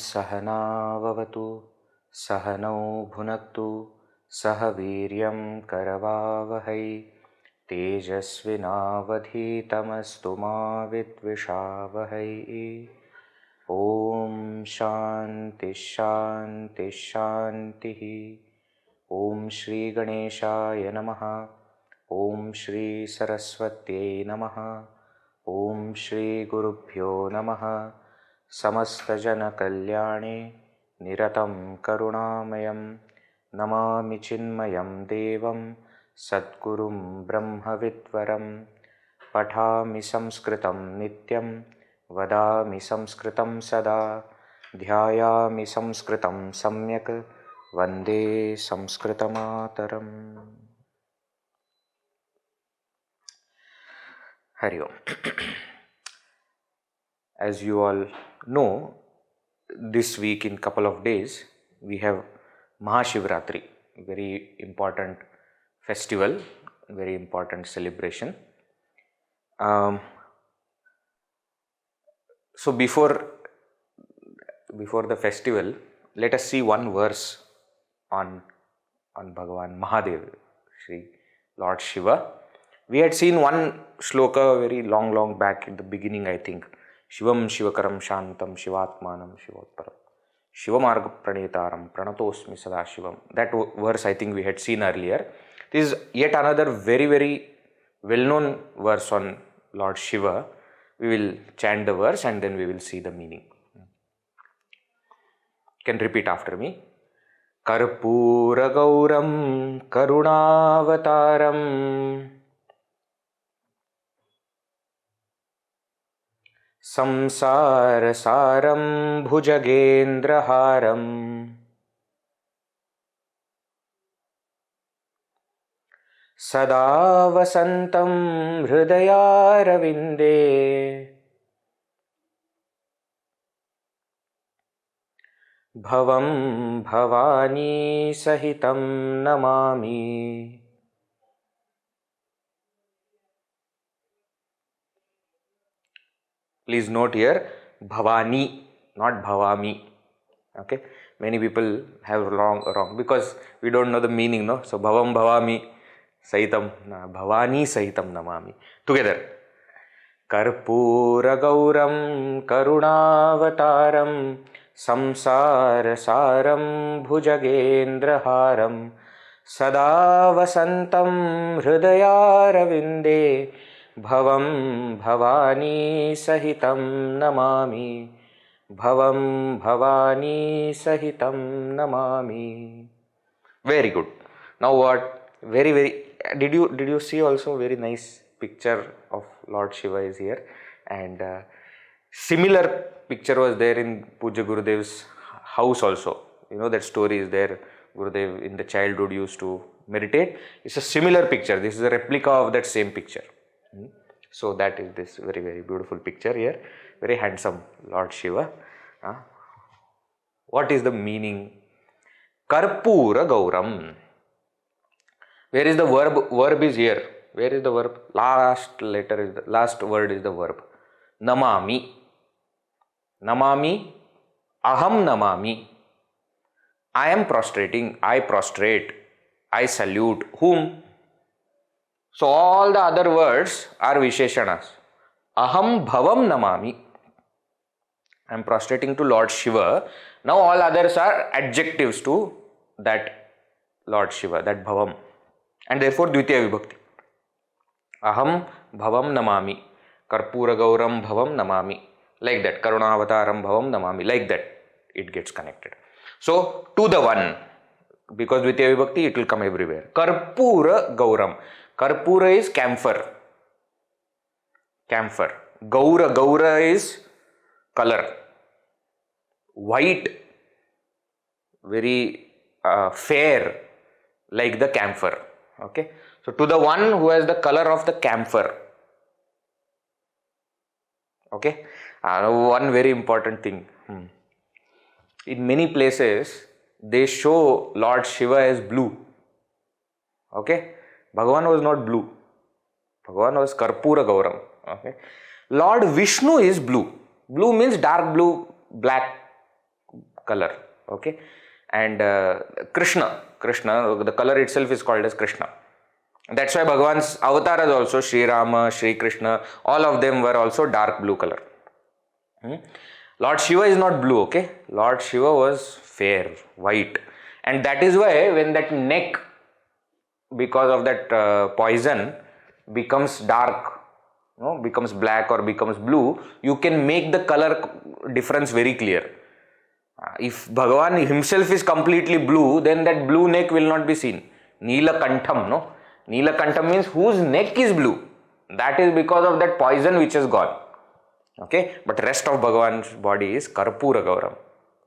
सहना भवतु सहनौ भुनक्तु सह वीर्यं करवावहै तेजस्विनावधीतमस्तु मा विद्विषावहै। ओम शांति शांति शांति। ओम श्री गणेशाय नमः। ओम श्री सरस्वत्यै नमः। ओम श्री गुरुभ्यो नमः। समस्तजनकल्याणे निरतं करुणामयं नमामि चिन्मयं देवं सद्गुरुं ब्रह्मविद्वरं। पठामि संस्कृतं नित्यं वदामि संस्कृतं सदा ध्यायामि संस्कृतं सम्यक् वन्दे संस्कृतमातरम्। हरि ओम। As you all know, this week in couple of days we have Mahashivratri, very important festival, very important celebration. So before the festival, let us see one verse on Bhagavan Mahadev, Shri Lord Shiva. We had seen one shloka very long back in the beginning, I think. Shivam Shivakaram Shantam Shivatmanam Shivotparam Shivamarga Pranetaram Pranatosmi Sadashivam. That verse I think we had seen earlier. This is yet another very well-known verse on Lord Shiva. We will chant the verse and then we will see the meaning. You can repeat after me. Karpura Gauram Karunavataram Samsarasaram Bhujagendraharam Sada Vasantam Hridayaravinde Bhavam Bhavani Sahitam Namami. Please note here, Bhavani, not Bhavami. Okay, many people have wrong because we don't know the meaning, no? So Bhavam Bhavami Sahitam, Bhavani Sahitam Namami. Together. Karpura Gauram Karunavataram Samsara Saram Bhujagendraharam Sada Vasantam Hridayaravinde Bhavam Bhavani Sahitam Namami. Bhavam Bhavani Sahitam Namami. Very good. Now what? Very did you see also very nice picture of Lord Shiva is here, and similar picture was there in Puja Gurudev's house also. You know that story is there. Gurudev in the childhood used to meditate. It's a similar picture. This is a replica of that same picture. So that is this very beautiful picture here. Very handsome Lord Shiva. What is the meaning? Karpura Gauram. Where is the verb? Verb is here. Where is the verb? Last word is the verb. Namami. Namami. Aham namami. I am prostrating. I prostrate. I salute. Whom? So all the other words are Visheshanas. Aham bhavam namami. I am prostrating to Lord Shiva. Now all others are adjectives to that Lord Shiva, that bhavam. And therefore Dvitiya Vibhakti. Aham bhavam namami. Karpura Gauram bhavam namami. Like that. Karunavataram bhavam namami. Like that it gets connected. So to the one. because Dvitiya Vibhakti, it will come everywhere. Karpura Gauram. Karpura is camphor. Camphor. Gaura is color. White, very fair, like the camphor. Okay. So to the one who has the color of the camphor. Okay. One very important thing. In many places, they show Lord Shiva as blue. Okay. Bhagavan was not blue. Bhagavan was Karpura Gauram. Okay. Lord Vishnu is blue. Blue means dark blue, black color. Okay. And Krishna, the color itself is called as Krishna. That's why Bhagavan's avatars also, Sri Rama, Sri Krishna, all of them were also dark blue color. Lord Shiva is not blue, okay? Lord Shiva was fair, white. And that is why when that neck, because of that poison, becomes dark, becomes black or becomes blue, you can make the color difference very clear. If Bhagavan himself is completely blue, then that blue neck will not be seen. Neelakantham, no? Neelakantham means whose neck is blue. That is because of that poison which is gone. Okay, but rest of Bhagavan's body is Karpura Gauram.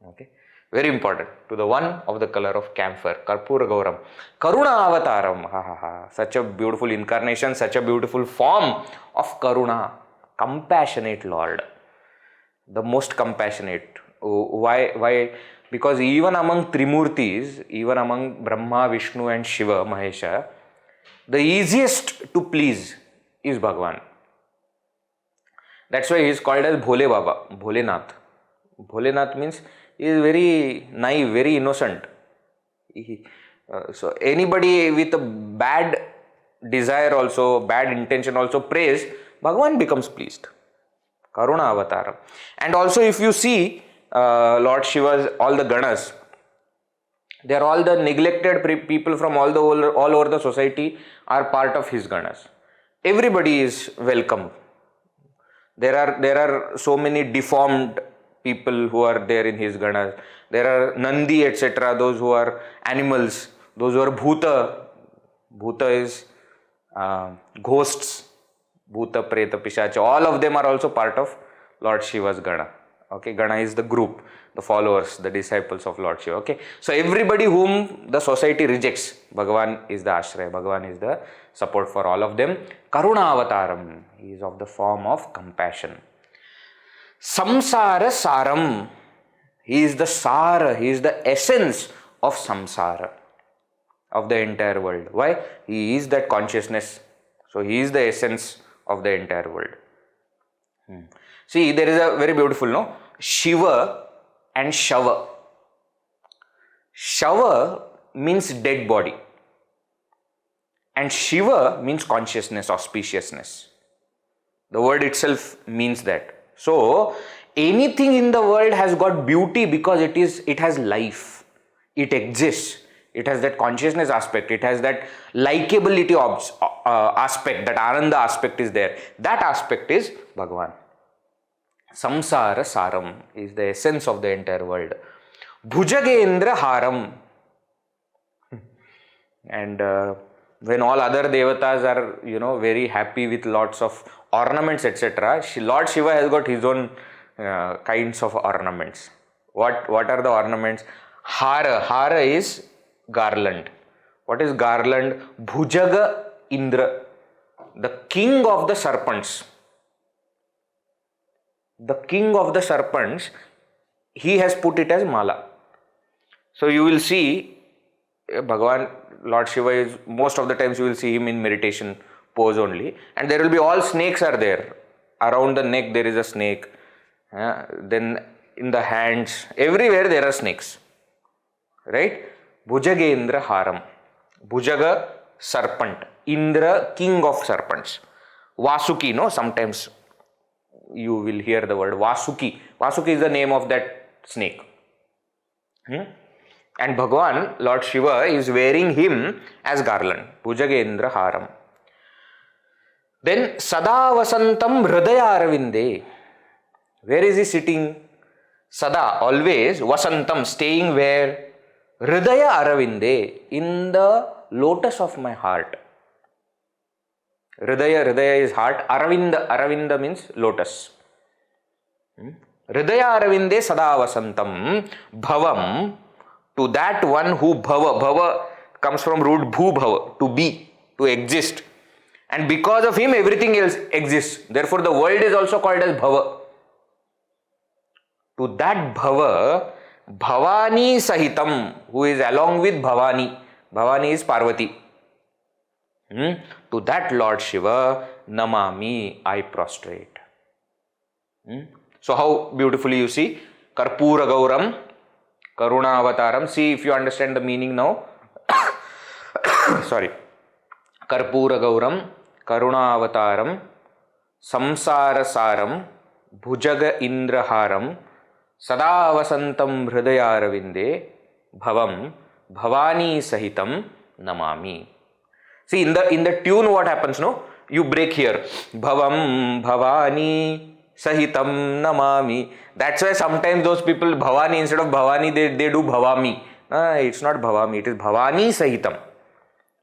Okay, very important. To the one of the color of camphor, Karpura Gauram. Karuna Avataram. Such a beautiful incarnation, such a beautiful form of Karuna. Compassionate Lord. The most compassionate. Why? Because even among Trimurtis, even among Brahma, Vishnu and Shiva, Mahesha, the easiest to please is Bhagavan. That's why he is called as Bhole Baba, Bholenath. Bholenath means he is very naive, very innocent. So anybody with a bad desire also, bad intention also prays, Bhagavan becomes pleased. Karuna Avatar. And also if you see Lord Shiva's, all the Ganas, they are all the neglected people from all over the society are part of his Ganas. Everybody is welcome. There are so many deformed people who are there in his Ganas. There are Nandi, etc., those who are animals, those who are Bhuta. Bhuta is ghosts. Bhuta, Preta, Pishacha. All of them are also part of Lord Shiva's Gana. Okay, Gana is the group, the followers, the disciples of Lord Shiva. Okay, so everybody whom the society rejects, Bhagavan is the Ashraya, Bhagavan is the support for all of them. Karuna Avataram, he is of the form of compassion. Samsara Saram, he is the Sara, he is the essence of Samsara, of the entire world. Why? He is that consciousness. So he is the essence of the entire world. See, there is a very beautiful, no? Shiva and Shava. Shava means dead body. And Shiva means consciousness, auspiciousness. The word itself means that. So, anything in the world has got beauty because it has life. It exists. It has that consciousness aspect. It has that likability aspect, that Ananda aspect is there. That aspect is Bhagavan. Samsara Saram is the essence of the entire world. Bhujagendra Haram. And when all other devatas are, very happy with lots of ornaments, etc., Lord Shiva has got his own kinds of ornaments. What are the ornaments? Hara. Hara is garland. What is garland? Bhujaga Indra, the king of the serpents. The king of the serpents, he has put it as mala. So you will see Bhagavan, Lord Shiva is, most of the times you will see him in meditation pose only, and there will be all snakes are there. Around the neck there is a snake, then in the hands, everywhere there are snakes. Right? Bhujagendra Haram. Bhujaga, serpent. Indra, king of serpents. Vasuki, sometimes you will hear the word Vasuki. Vasuki is the name of that snake. And Bhagavan, Lord Shiva, is wearing him as garland. Bhujagendra Haram. Then Sada Vasantam Hridaya Arvinde. Where is he sitting? Sada, always. Vasantam, staying where? Hridaya Aravinde, in the lotus of my heart. Hridaya is heart. Aravinda means lotus. Hridaya Aravinde Sada Vasantam Bhavam, to that one who Bhava comes from root Bhu Bhava, to be, to exist. And because of him, everything else exists. Therefore, the world is also called as Bhava. To that Bhava, Bhavani Sahitam, who is along with Bhavani. Bhavani is Parvati. To that Lord Shiva, Namami, I prostrate. So how beautifully you see, Karpura Gauram, Karuna Avataram. See if you understand the meaning now. Sorry. Karpura Gauram, Karuna Avataram, Samsara Saram, Bhujaga Indraharam, Sada Vasantam Hridayaravinde, Bhavam, Bhavani Sahitam, Namami. See, in the tune what happens, no? You break here. Bhavam, Bhavani, Sahitam, Namami. That's why sometimes those people, Bhavani, instead of Bhavani, they do Bhavami. It's not Bhavami, it is Bhavani Sahitam.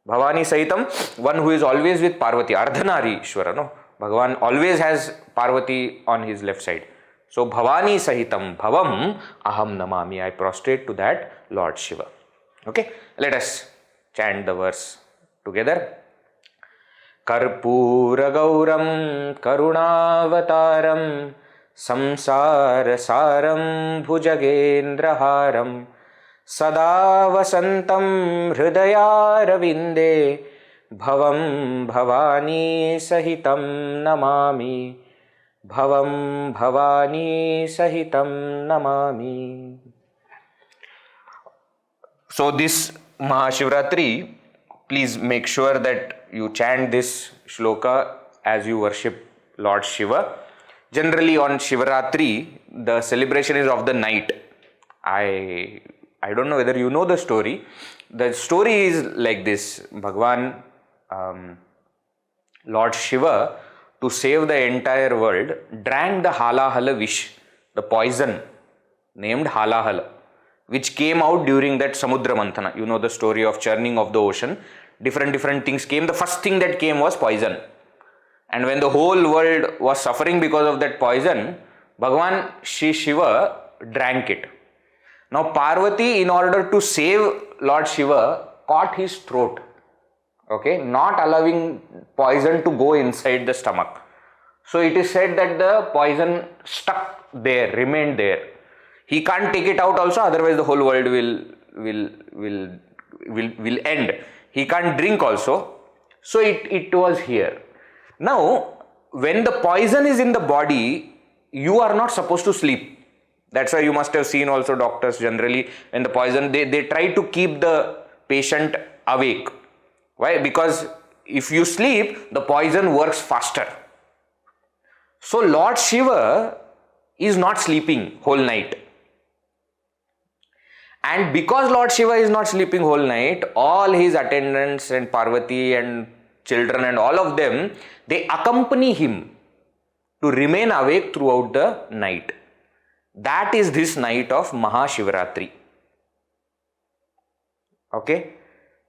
Bhavani Sahitam, one who is always with Parvati, Ardhanari Ishwara, no? Bhagavan always has Parvati on his left side. So, Bhavani Sahitam, Bhavam, Aham Namami, I prostrate to that Lord Shiva. Okay, let us chant the verse together. Karpura Gauram Karunavataram Samsara Saram Bhujagendraharam Sada Vasantam Hridayaravinde Bhavam Bhavani Sahitam Namami Bhavam Bhavani Sahitam Namami. So this Mahashivratri, please make sure that you chant this shloka as you worship Lord Shiva. Generally on Shivaratri, the celebration is of the night. I don't know whether you know the story. The story is like this. Bhagwan, Lord Shiva, to save the entire world, drank the halahala vish, the poison named halahala, which came out during that Samudra Manthana. You know the story of churning of the ocean. Different things came. The first thing that came was poison. And when the whole world was suffering because of that poison, Bhagavan Shiva drank it. Now Parvati, in order to save Lord Shiva, caught his throat. Okay, not allowing poison to go inside the stomach. So it is said that the poison stuck there, remained there. He can't take it out also, otherwise the whole world will end. He can't drink also. So it was here. Now, when the poison is in the body, you are not supposed to sleep. That's why you must have seen also doctors generally, when the poison, they try to keep the patient awake. Why? Because if you sleep, the poison works faster. So Lord Shiva is not sleeping whole night. And because Lord Shiva is not sleeping whole night, all his attendants and Parvati and children and all of them, they accompany him to remain awake throughout the night. That is this night of Mahashivratri. Okay?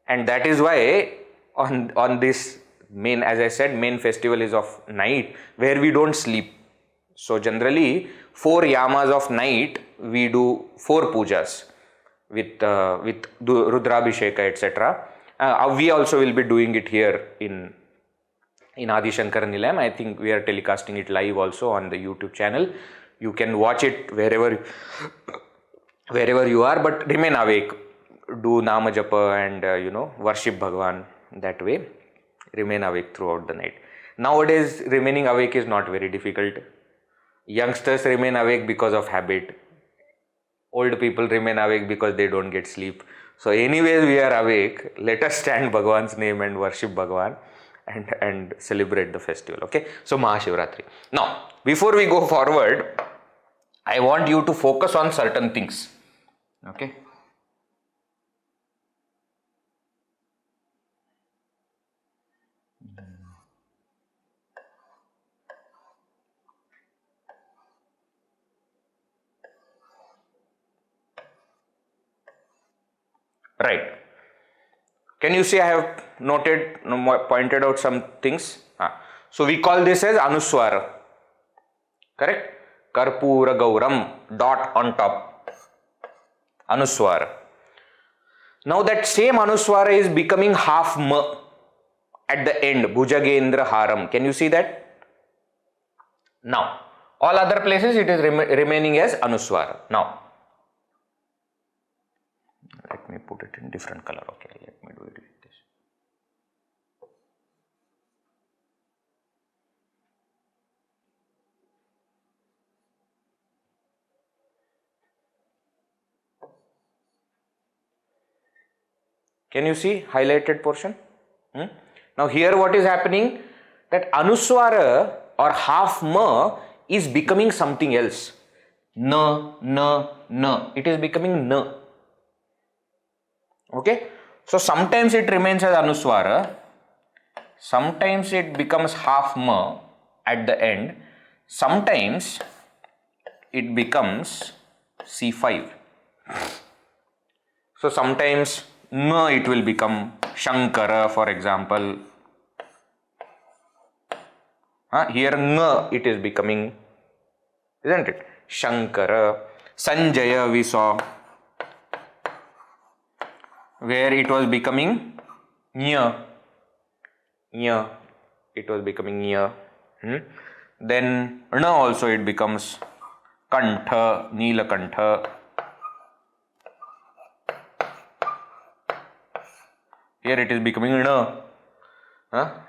And that is why on this main, as I said, main festival is of night, where we don't sleep. So generally 4 yamas of night we do 4 pujas with Rudrabhisheka, etc. We also will be doing it here in Adi Shankar Nilayam. I think we are telecasting it live also on the YouTube channel. You can watch it wherever you are, but remain awake. Do Nama Japa and worship Bhagavan that way. Remain awake throughout the night. Nowadays, remaining awake is not very difficult. Youngsters remain awake because of habit. Old people remain awake because they don't get sleep. So anyways, we are awake. Let us chant Bhagavan's name and worship Bhagavan and celebrate the festival. Okay. So Mahashivratri. Now, before we go forward, I want you to focus on certain things. Okay. Right. Can you see I have pointed out some things? So we call this as Anusvara. Correct? Karpura Gauram, dot on top. Anusvara. Now that same Anusvara is becoming half ma at the end. Bhujagendra Haram. Can you see that? Now, all other places it is remaining as Anusvara. Now, let me put it in different color. Okay, let me do it like this. Can you see highlighted portion? Now here what is happening, that Anusvara or half ma is becoming something else. Na, na, na. It is becoming na. Okay. So sometimes it remains as Anusvara. Sometimes it becomes half ma at the end. Sometimes it becomes C5. So sometimes na it will become Shankara, for example. Here nga it is becoming, isn't it? Shankara. Sanjaya we saw, where it was becoming nya. Nya. It was becoming nya. Then na also it becomes Kantha, Nilakantha. Here it is becoming na.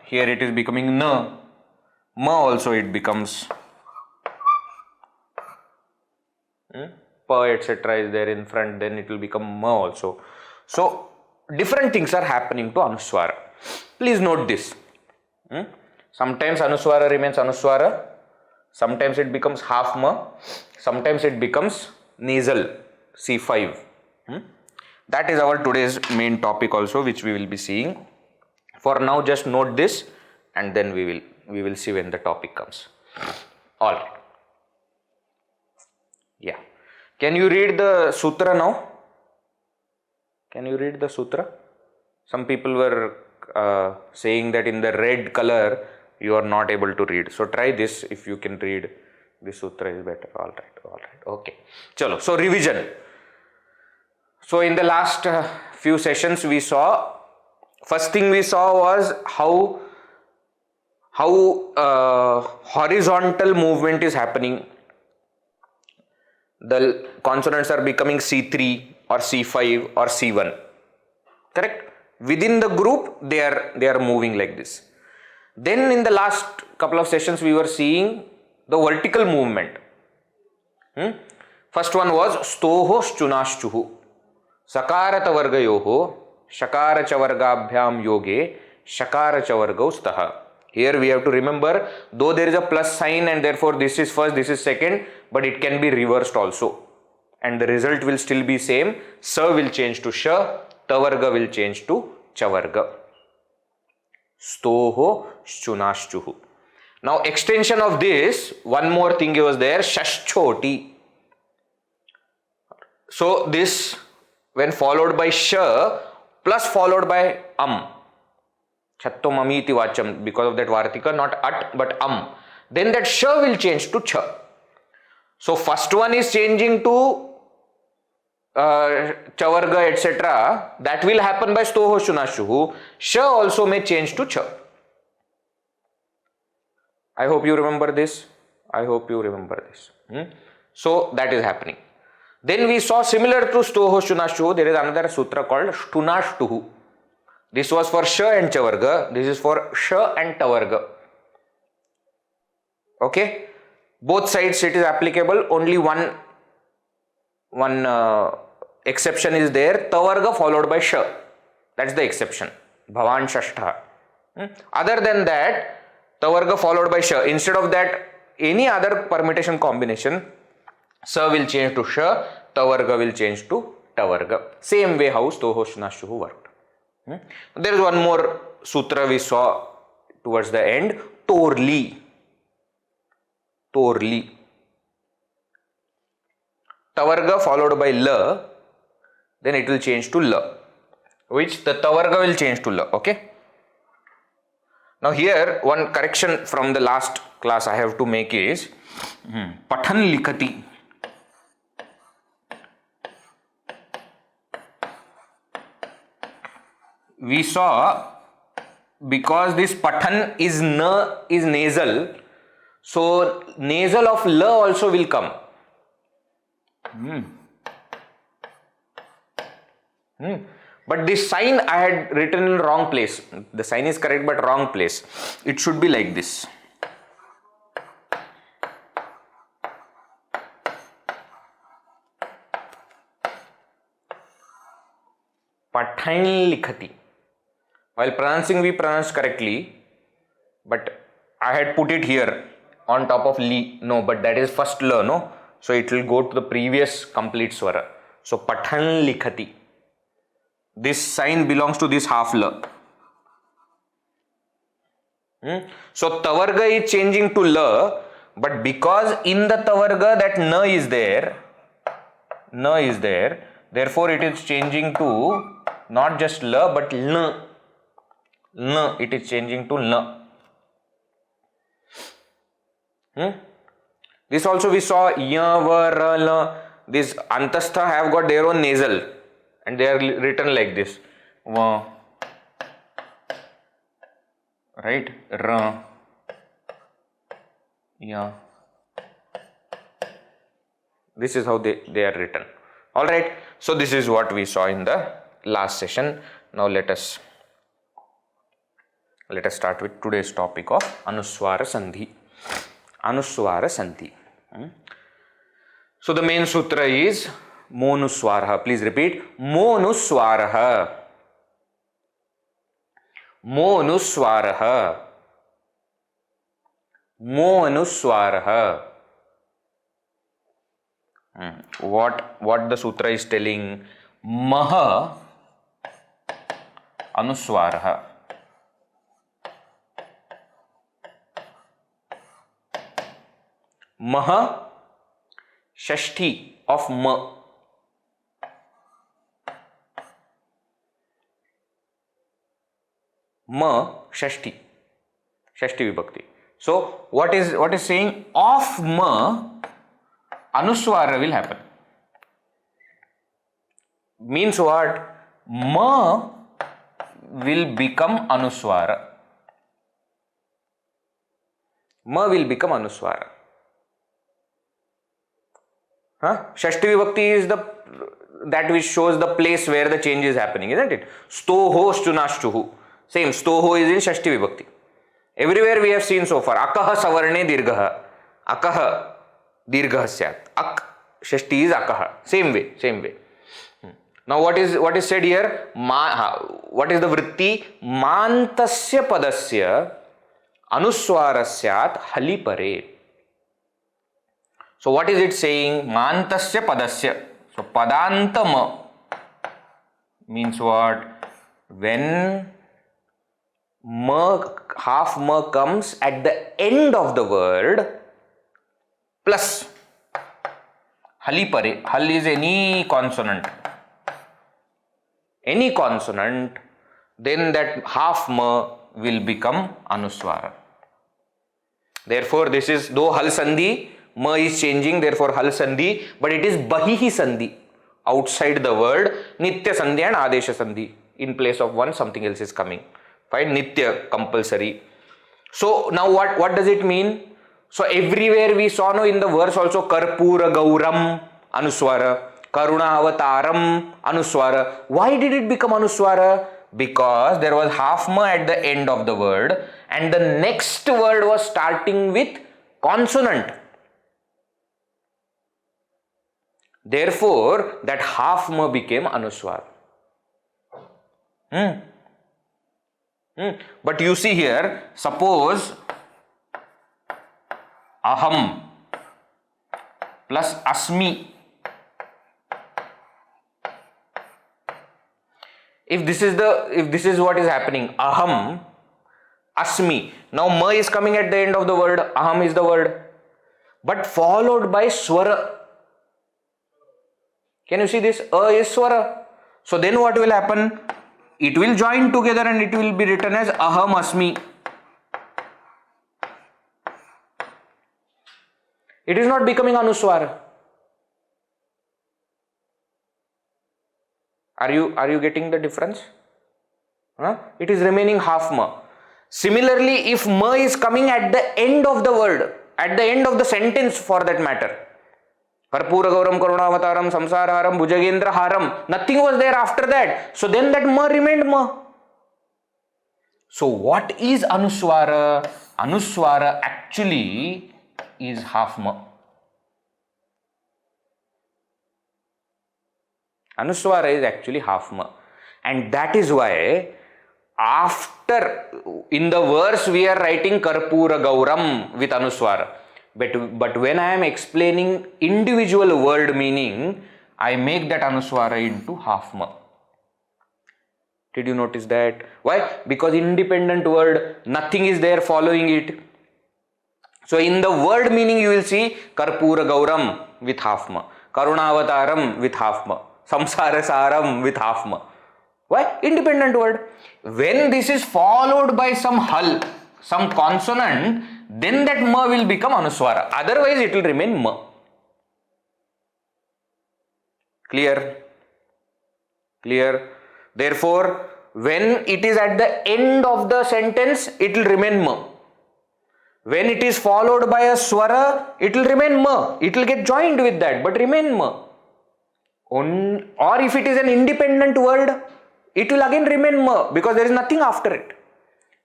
Here it is becoming na. Ma also it becomes pa, etc. is there in front, then it will become ma also. So different things are happening to Anusvara. Please note this. Sometimes Anusvara remains Anusvara. Sometimes it becomes half ma. Sometimes it becomes nasal, C5. That is our today's main topic also, which we will be seeing. For now, just note this, and then we will see when the topic comes. All right. Yeah. Can you read the sutra now? Can you read the sutra? Some people were saying that in the red color you are not able to read. So try this. If you can read the sutra is better. All right. Okay. Chalo. So revision. So in the last few sessions we saw, first thing we saw was how horizontal movement is happening. The consonants are becoming C3 or C5 or C1. Correct? Within the group they are moving like this. Then in the last couple of sessions we were seeing the vertical movement. First one was stoho shunashchuhu. Sakarata vargayoho shakara chavargabhyam yoge shakara chavargau staha. Here we have to remember, though there is a plus sign and therefore this is first, this is second, but it can be reversed also. And the result will still be same. Sa will change to sha, tavarga will change to chavarga. Stoho shunashchuhu. Now extension of this, one more thing was there, shashchoti. So this, when followed by sha plus followed by chattom amiti vacham, because of that vartika, not at but then that sha will change to cha. So first one is changing to chavarga, etc. That will happen by stoho shunashuhu. Sha also may change to cha. I hope you remember this. So that is happening. Then we saw, similar to stoho shunashuhu, there is another sutra called shtunashtuhu. This was for sha and chavarga. This is for sha and tavarga. Okay. Both sides it is applicable. Only one exception is there. Tavarga followed by sha. That's the exception. Bhavan shashtha. Other than that, tavarga followed by sha. Instead of that, any other permutation combination, sa will change to sha, tavarga will change to tavarga. Same way how stoho shunashuhu worked. There is one more sutra we saw towards the end. Torli. Tavarga followed by la, then it will change to la. which the tavarga will change to la. Okay. Now here one correction from the last class I have to make is pathan likhati. We saw because this pathan is na is nasal, so nasal of la also will come. But this sign I had written in wrong place. The sign is correct but wrong place. It should be like this. Pathan likhati. While pronouncing we pronounced correctly, but I had put it here on top of li. No, but that is first la, no? So it will go to the previous complete swara. So pathan likhati. This sign belongs to this half la. So tavarga is changing to la, but because in the tavarga that na is there, therefore it is changing to not just la but na. Na, it is changing to na. This also we saw ya, va, ra, la. These antastha have got their own nasal and they are written like this. Va, right? Ra, ya. This is how they are written. Alright. So this is what we saw in the last session. Now let us start with today's topic of Anusvara Sandhi. Anusvara Sandhi. So the main sutra is Monusvara. Please repeat. Monusvara. Monusvara. Monusvara. What the sutra is telling? Maha Anusvara. Maha, Shashti of Ma. Ma, Shashti. Shashti Vibhakti. So what is saying? Of Ma, Anusvara will happen. Means what? Ma will become Anusvara. Ma will become Anusvara. Shashti Vibhakti is that which shows the place where the change is happening, isn't it? Stoho, Shtunashtuhu. Same, Stoho is in Shashti Vibhakti. Everywhere we have seen so far. Akaha savarne dirghaha. Akaha dirghaha syat. Ak, Shashti is akaha. Same way. Now what is said here? What is the vritti? Mantasya padasya anusvara syat halipare. So what is it saying? Mantasya padasya. So padantama means what? When half ma comes at the end of the word plus halipare. Hal is any consonant. Any consonant, then that half ma will become Anusvara. Therefore this is, though hal sandhi, ma is changing, therefore hal sandhi, but it is bahihi sandhi, outside the word, nitya sandhi and adesha sandhi. In place of one, something else is coming. Fine, nitya, compulsory. So now what does it mean? So everywhere we saw in the verse also, karpura gauram, Anusvara, karuna avataram, Anusvara. Why did it become Anusvara? Because there was half ma at the end of the word and the next word was starting with consonant. Therefore, that half ma became Anusvara. But you see here, suppose aham plus asmi. If this is what is happening, aham, asmi. Now ma is coming at the end of the word, aham is the word, but followed by swara. Can you see this? A is swara. So then what will happen? it will join together and it will be written as aham asmi. It is not becoming Anusvara. Are you getting the difference? It is remaining half ma. Similarly, if ma is coming at the end of the word, at the end of the sentence for that matter, Karpura Gauram Karunavataram Samsaraharam Bhujagendra Haram, nothing was there after that. So then that ma remained ma. So what is Anusvara? Anusvara actually is half ma. Anusvara is actually half ma. And that is why after, in the verse we are writing Karpura Gauram with Anusvara. But when I am explaining individual word meaning, I make that Anusvara into half ma. Did you notice that? Why? Because independent word, nothing is there following it. So in the word meaning you will see Karpura Gauram with half ma, Karunavataram with half ma, Samsara Saram with half ma. Why? Independent word. When this is followed by some hal, some consonant, then that ma will become Anusvara. Otherwise it will remain ma. Clear? Clear? Therefore, when it is at the end of the sentence, it will remain ma. When it is followed by a swara, it will remain ma. It will get joined with that, but remain ma. Or if it is an independent word, it will again remain ma, because there is nothing after it.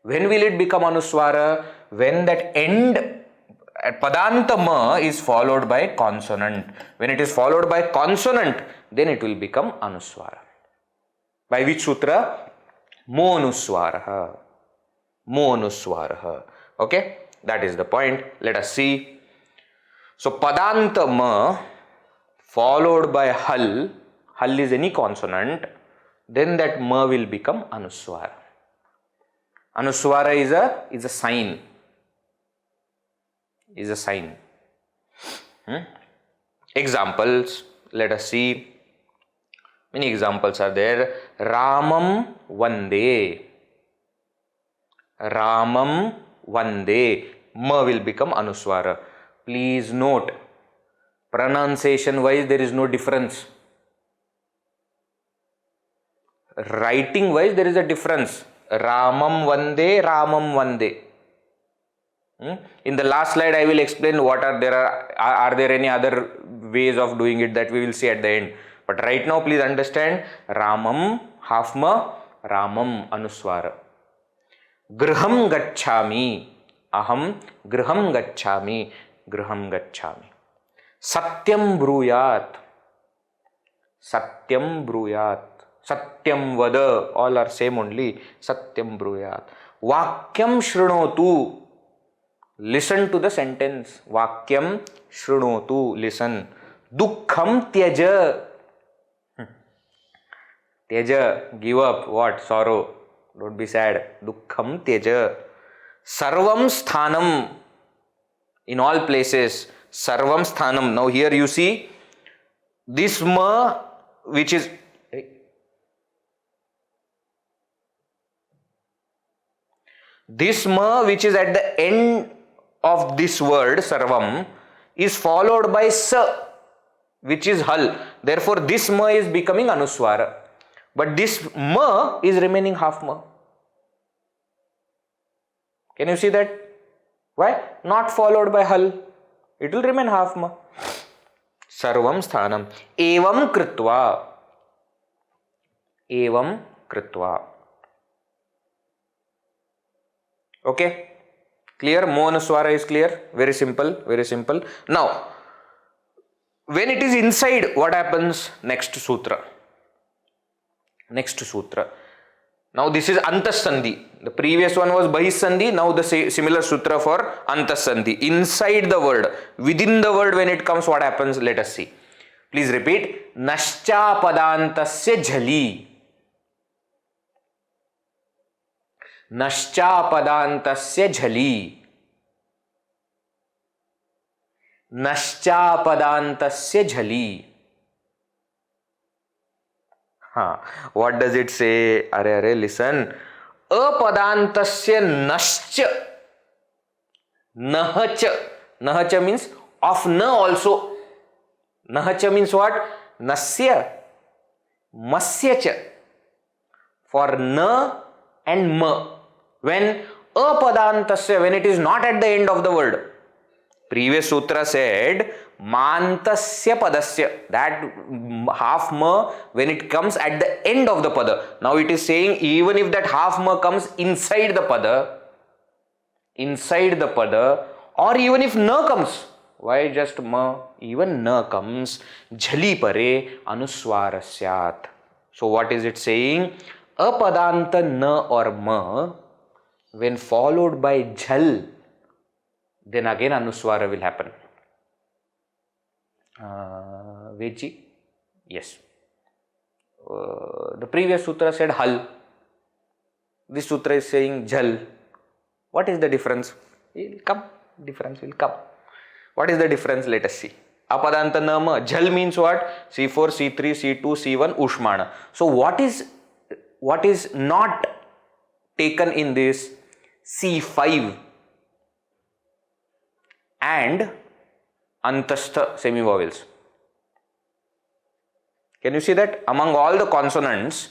When will it become Anusvara? When that end Padanta ma is followed by consonant. When it is followed by consonant, then it will become Anusvara. By which sutra? Monusvaraha. Monusvaraha. Okay, that is the point. Let us see. So Padanta ma followed by hal, hal is any consonant, then that ma will become Anusvara. Anusvara is a sign. Is a sign. Examples. Let us see. Many examples are there. Ramam Vande. Ramam Vande. Ma will become Anusvara. Please note, pronunciation wise there is no difference. Writing wise there is a difference. Ramam Vande, Ramam Vande. In the last slide I will explain what are there any other ways of doing it, that we will see at the end. But right now please understand, Ramam half ma, Ramam Anusvara. Griham gacchami, aham griham gacchami, griham gacchami. Satyam bruyat, Satyam bruyat, Satyam vada, all are same only. Satyam bruyat. Vakyam shrunotu, listen to the sentence. Vakyam shrunotu, listen. Dukkham tyaja, tyaja, give up. What? Sorrow. Don't be sad. Dukkham tyaja. Sarvam sthanam, in all places. Sarvam sthanam. Now here you see this ma, which is this ma, which is at the end of this word sarvam, is followed by sa, which is hal. Therefore this ma is becoming Anusvara, but this ma is remaining half ma. Can you see that? Why? Not followed by hal, it will remain half ma. Sarvam sthanam. Evam kritva, evam kritva. Okay, clear? Monusvara is clear. Very simple, very simple. Now when it is inside, what happens? Next sutra. Next sutra. Now this is Antasandhi. The previous one was Bahisandhi. Now the similar sutra for Antasandhi. Inside the word, within the word, when it comes, what happens? Let us see. Please repeat. Nascha padantasya jhali. Nascha padantasya jhali. Nascha padantasya jhali. What does it say? Are, listen. Apadantasya nascha. Nahacha. Nahacha means of na also. Nahacha means what? Nasya. Masyacha. For na and ma. When apadantasya, when it is not at the end of the word. Previous sutra said mantasya padasya, that half ma when it comes at the end of the pada. Now it is saying even if that half ma comes inside the pada, or even if na comes, why just ma? Even na comes, jhali pare anusvara syat. So what is it saying? Apadanta na or ma, when followed by jhal, then again anusvara will happen. Veji? Yes. The previous sutra said hal. This sutra is saying jhal. What is the difference? It will come. Difference will come. What is the difference? Let us see. Apadanta nama. Jhal means what? C4, C3, C2, C1, Ushmana. So what is not taken in this? C5 and antastha semivowels. Can you see that? Among all the consonants,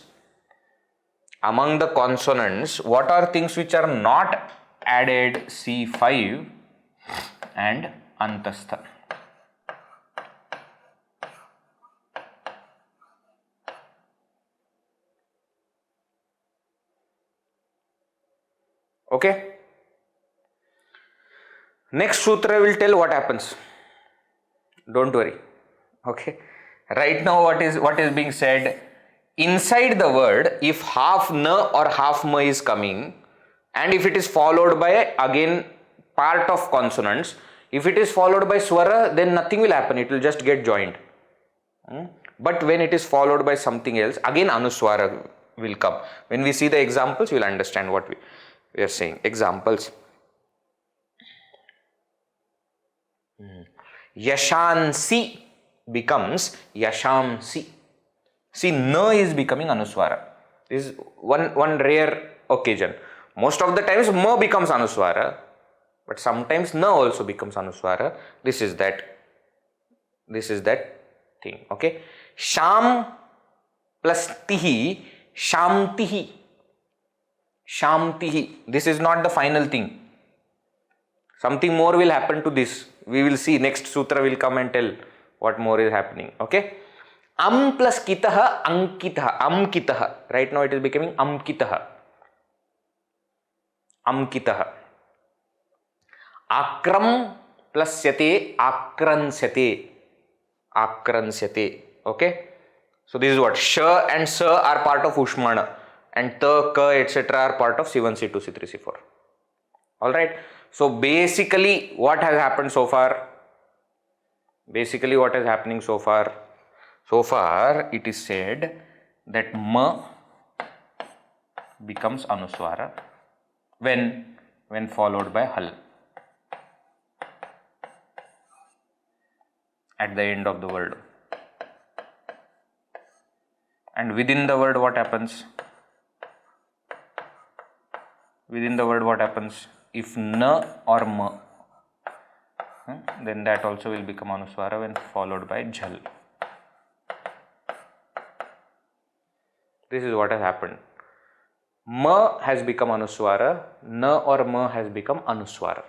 what are things which are not added? C5 and antastha. Okay. Next sutra will tell what happens. Don't worry. Okay. Right now what is being said? Inside the word, if half na or half ma is coming, and if it is followed by again part of consonants, if it is followed by swara, then nothing will happen. It will just get joined. But when it is followed by something else, again anuswara will come. When we see the examples, we will understand what we are saying. Examples. Yashansi becomes Yashamsi. See, na is becoming anuswara. This is one rare occasion. Most of the times ma becomes anuswara, but sometimes na also becomes anuswara. This is that thing. Okay. Sham plus tihi, shamtihi. Shamtihi. This is not the final thing. Something more will happen to this. We will see. Next sutra will come and tell what more is happening. Okay. Am plus kitaha, ankitaha, amkitaha. Right now it is becoming amkitaha. Amkitaha. Akram plus syate, akransyate. Akransyate. Okay. So this is what? Sha and sa are part of Ushmana, and ta, ka, etc. are part of C1, C2, C3, C4. Alright. So basically what has happened so far? What is happening so far? So far it is said that ma becomes anuswara when followed by hal at the end of the word. And within the word what happens? If na or ma, then that also will become anuswara when followed by jhal. This is what has happened. Ma has become anuswara, na or ma has become anuswara.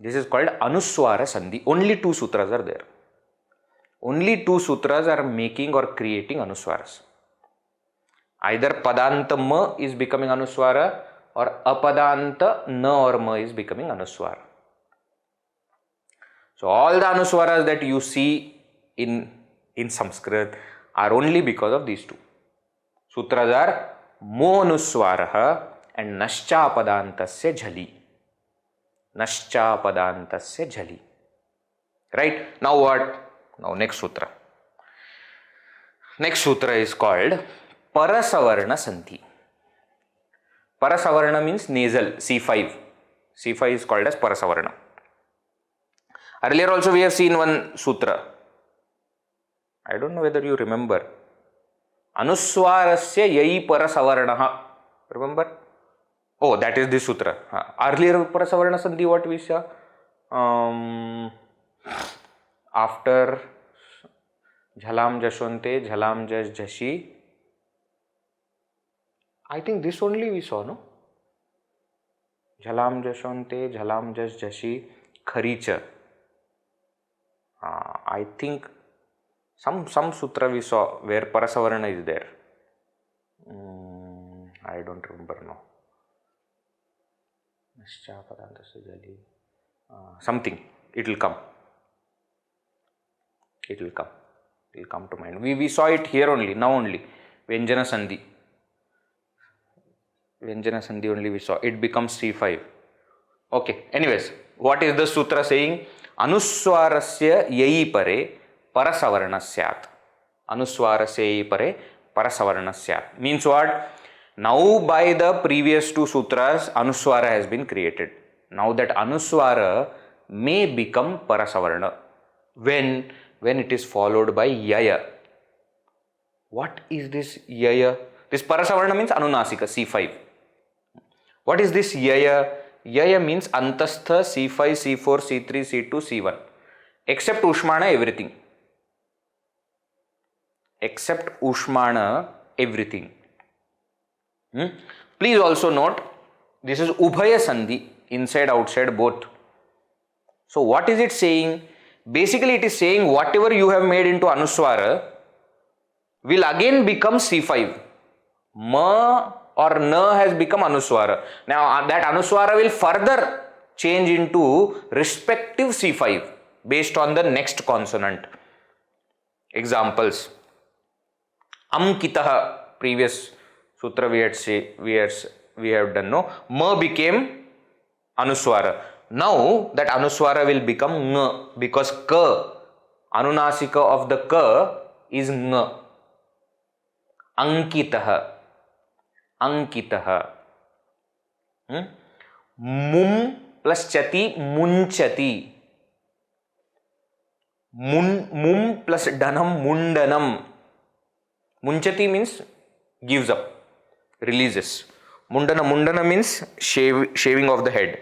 This is called anuswara sandhi. Only two sutras are there. Only two sutras are making or creating anuswaras. Either padanta ma is becoming anuswara, or apadanta na or ma is becoming anuswara. So all the anuswaras that you see in Sanskrit are only because of these two. Sutras are mo anuswaraha and nascha padantasya jhali. Nascha padantasya jhali. Right? Now what? Now next sutra. Next sutra is called Parsavarna sandhi. Parsavarna means nasal, C5. C5 is called as Parsavarna. Earlier also we have seen one sutra. I don't know whether you remember. Anusvarasya yai parasavarnaha. Remember? Oh, that is this sutra. Earlier parasavarna sandhi, what we saw? After jhalam jashonte, jhalam jash jashi. I think this only we saw, no? Jhalam jashonte, jhalam jash jashi, kharicha. I think some sutra we saw where parasavarna is there. I don't remember now. Something. It will come. It will come. It will come to mind. We saw it here only, now only. Vyanjana sandhi. Vyanjana sandhi only we saw. It becomes C5. Okay. Anyways, what is the sutra saying? Anusvarasya yai pare parasavarna syat. Anusvarasya yai pare parasavarna syat. Means what? Now by the previous two sutras, Anusvara has been created. Now that Anusvara may become Parasavarna when it is followed by Yaya. What is this Yaya? This Parasavarna means Anunasika, C5. What is this Yaya? Yaya means Antastha, C5, C4, C3, C2, C1. Except Ushmana, everything. Except Ushmana, everything. Please also note, this is Ubhaya Sandhi, inside, outside, both. So what is it saying? Basically it is saying whatever you have made into Anuswara will again become C5. Ma or Na has become Anuswara. Now that Anuswara will further change into respective C5 based on the next consonant. Examples. Amkitaha, previous sutra we have done, no? Ma became Anuswara. Now that Anuswara will become Ng because Ka, Anunasika of the Ka is Ng. Ankitaha. Ankitaha. Mum plus chati, munchati. Mum plus danam, mundanam. Munchati means gives up, releases. Mundana means shaving of the head.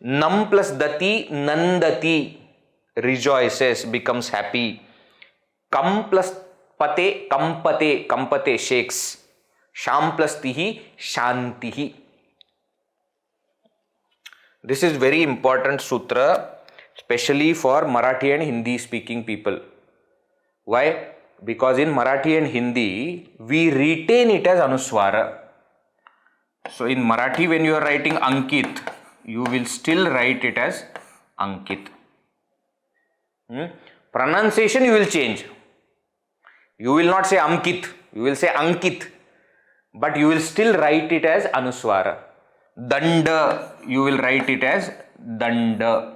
Nam plus dati, nandati, rejoices, becomes happy. Kam plus pate, kampate, shakes. Sham plus tihi, shantihi. This is very important sutra, especially for Marathi and Hindi speaking people. Why? Because in Marathi and Hindi, we retain it as Anuswara. So in Marathi, when you are writing Ankit, you will still write it as Ankit. Pronunciation you will change. You will not say Amkit, you will say Ankit. But you will still write it as Anuswara. Danda, you will write it as Danda.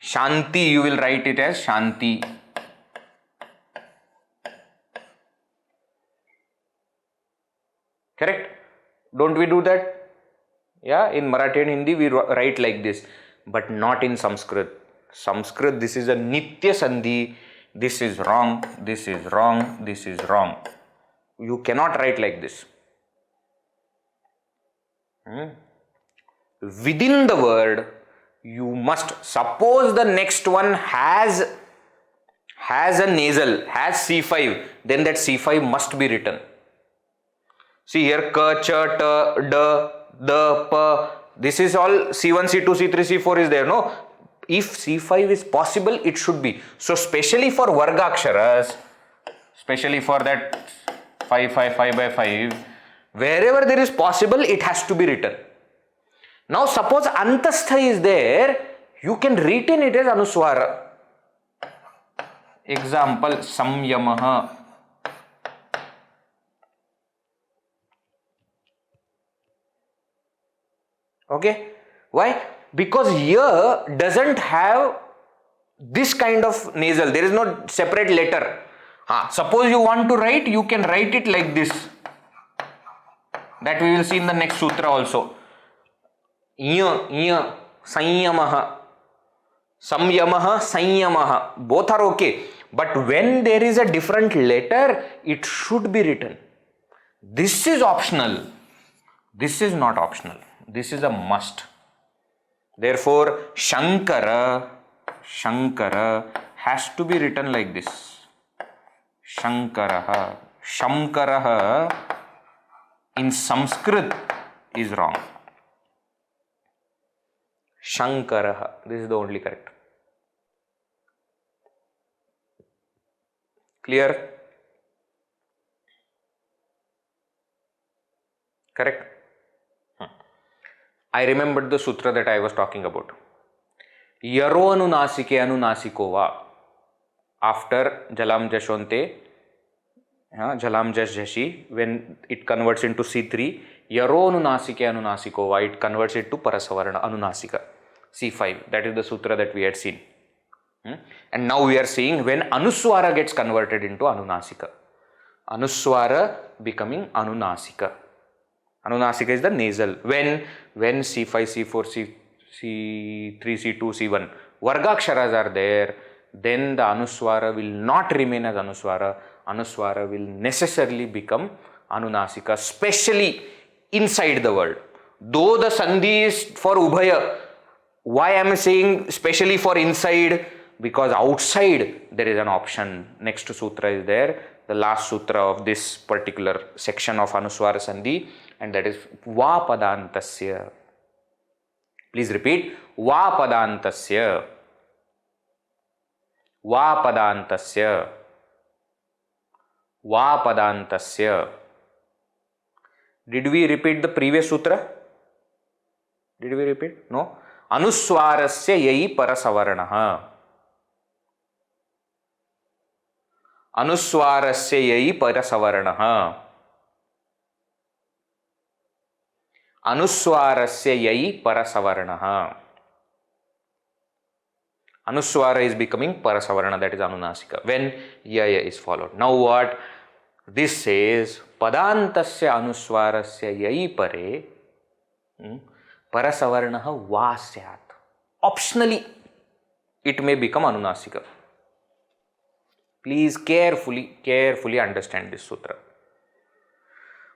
Shanti, you will write it as Shanti. Correct? Don't we do that? Yeah, in Marathi and Hindi we write like this, but not in Sanskrit. Sanskrit, this is a Nitya Sandhi. This is wrong, this is wrong, this is wrong. You cannot write like this. Within the word, you must, suppose the next one has a nasal, has C5, then that C5 must be written. See here, ka, cha, ta, da, the, pa, this is all C1, C2, C3, C4 is there, no? If C5 is possible, it should be. So, specially for Vargaksharas, especially for that 5 by 5, wherever there is possible, it has to be written. Now, suppose Antastha is there, you can retain it as Anuswara. Example, Samyamaha. Okay, why? Because here doesn't have this kind of nasal, there is no separate letter. Suppose you want to write, you can write it like this. That we will see in the next sutra also. Sanyamaha, Samyamaha, Sanyamaha, both are okay. But when there is a different letter, it should be written. This is optional. This is not optional. This is a must. Therefore, Shankara has to be written like this. Shankaraha. Shankaraha in Sanskrit is wrong. Shankaraha. This is the only correct. Clear? Correct? I remembered the sutra that I was talking about. Yaro anunasike anunasikova. After Jalam Jashonte, Jalam Jash Jashi, when it converts into C3, Yaro anunasike anunasikova, it converts it to Parsavarna anunasika. C5. That is the sutra that we had seen. And now we are seeing when Anusvara gets converted into Anunasika. Anusvara becoming Anunasika. Anunasika is the nasal. When C5, C4, C3, C2, C1 Vargaksharas are there, then the Anusvara will not remain as Anusvara. Anusvara will necessarily become Anunasika, especially inside the word. Though the sandhi is for Ubhaya, why I am saying especially for inside? Because outside there is an option. Next sutra is there, the last sutra of this particular section of Anusvara Sandhi, and that is Vapadantasya. Please repeat. Vapadantasya. Vapadantasya. Vapadantasya. Did we repeat the previous sutra? Did we repeat? No. Anusvarasya yai parasavaranaha. Anusvarasya yai parasavaranaha. Anusvarasya yai parasavaranaha. Anusvara is becoming Parasavarna, that is Anunasika, when Yaya is followed. Now what? This says, Padantasya Anusvarasya yai pare Parasavarnaha vasyat. Optionally, it may become Anunasika. Please carefully understand this sutra.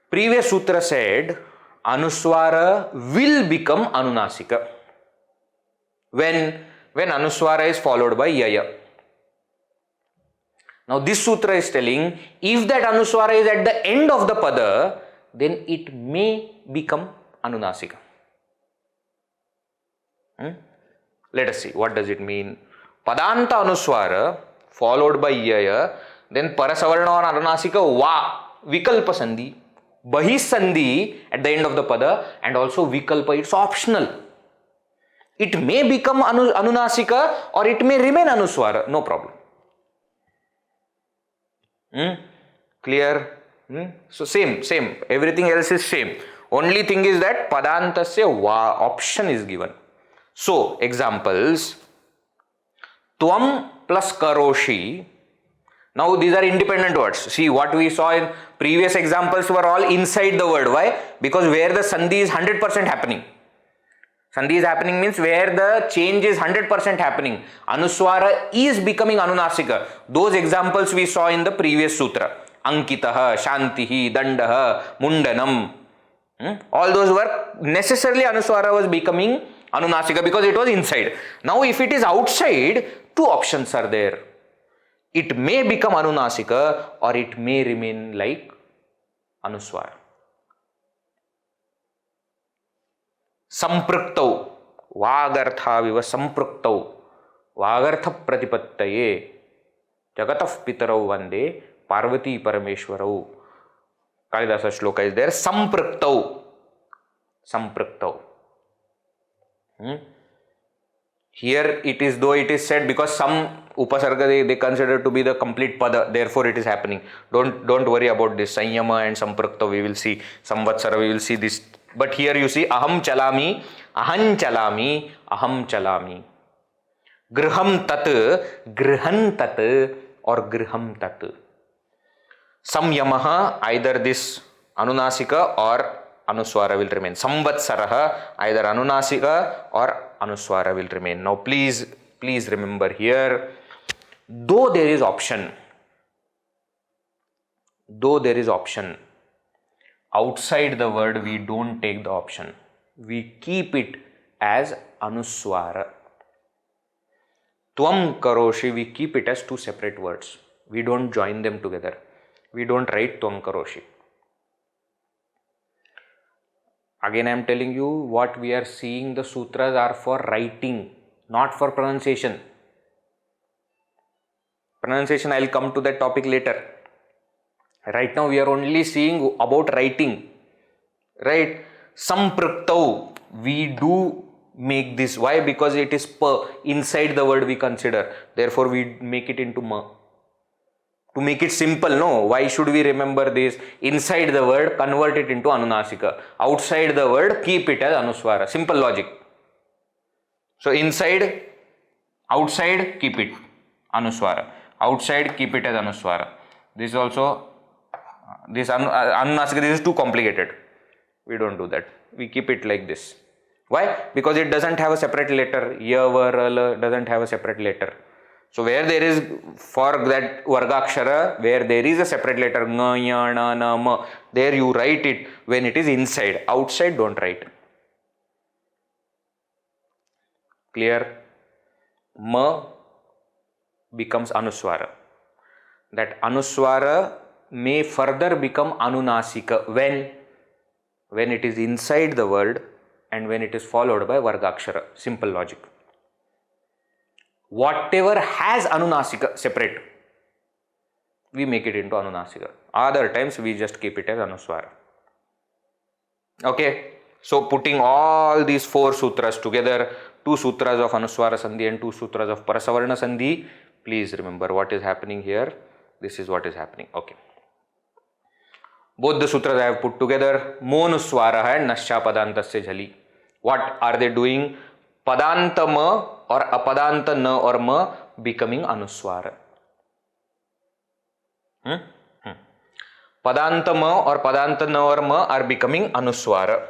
Previous sutra said, Anusvara will become Anunasika when Anusvara is followed by Yaya. Now this sutra is telling, if that Anusvara is at the end of the pada, then it may become Anunasika. Let us see, what does it mean? Padanta Anusvara followed by Yaya, then Parasavarna or Anunasika, Va, Vikalpa Sandhi, Bahi Sandhi at the end of the pada, and also Vikalpa, it's optional. It may become Anunasika or it may remain Anusvara, no problem. Clear? So same, everything else is same. Only thing is that Padantasya Va option is given. So, examples, Tvam plus Karoshi. Now these are independent words. See, what we saw in previous examples were all inside the word. Why? Because where the sandhi is 100% happening. Sandhi is happening means where the change is 100% happening. Anusvara is becoming Anunasika. Those examples we saw in the previous sutra. Ankitaha, Shantihi, Dandaha, Mundanam. All those were necessarily Anusvara was becoming Anunasika because it was inside. Now if it is outside, two options are there. It may become Anunasika or it may remain like Anusvara. Sampraktau, Vagartha viva Sampraktau, Vagartha Pratipattaye, Jagataf Pitarau Vande, Parvati Parameshwarau. Kalidasa shloka is there. Sampraktau. Here it is, though it is said, because some upasarga they consider to be the complete pada, therefore it is happening. Don't worry about this. Sanyama and Samprakta we will see. Samvatsara we will see this. But here you see aham chalami, aham chalami. Griham tat, or griham tat. Samyamaha, either this Anunasika or Anusvara will remain. Samvatsaraha, either Anunasika or Anusvara will remain. Now please remember here, Though there is option, outside the word we don't take the option. We keep it as Anusvara. Tvam karoshi, we keep it as two separate words. We don't join them together. We don't write Tvam karoshi. Again, I am telling you, what we are seeing, the sutras are for writing, not for pronunciation. Pronunciation, I will come to that topic later. Right now, we are only seeing about writing. Right? Sampraktau, we do make this. Why? Because it is pa, inside the word we consider. Therefore, we make it into ma. To make it simple, no. Why should we remember this? Inside the word, convert it into Anunasika. Outside the word, keep it as Anusvara. Simple logic. So, inside, outside, keep it Anusvara. Outside, keep it as Anusvara. This also, this Anunasika, this is too complicated. We don't do that. We keep it like this. Why? Because it doesn't have a separate letter. Ya, va, ra, la doesn't have a separate letter. So where there is, for that Vargakshara, where there is a separate letter, nga, ya, na, na, ma, there you write it when it is inside. Outside, don't write. Clear? Ma becomes Anusvara. That Anusvara may further become Anunasika when it is inside the word and when it is followed by Vargakshara. Simple logic. Whatever has Anunasika separate, we make it into Anunasika. Other times we just keep it as Anusvara. Okay. So putting all these four sutras together, two sutras of Anusvara Sandhi and two sutras of Parsavarna Sandhi, please remember what is happening here. This is what is happening. Okay. Both the sutras I have put together. Monuswara and Nascha Padantasya Jali. What are they doing? Padanta ma or apadanta na or ma becoming Anuswara. Padanta ma or padanta na or ma are becoming Anuswara.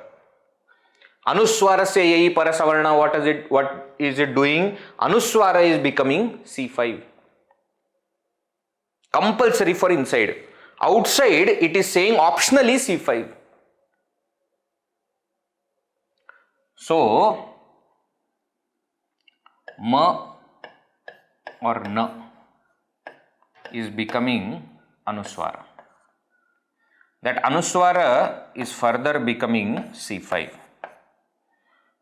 Anuswara se yahi Parsavarna, what is it doing? Anuswara is becoming C5. Compulsory for inside. Outside it is saying optionally C5. So ma or na is becoming Anuswara. That Anuswara is further becoming C5.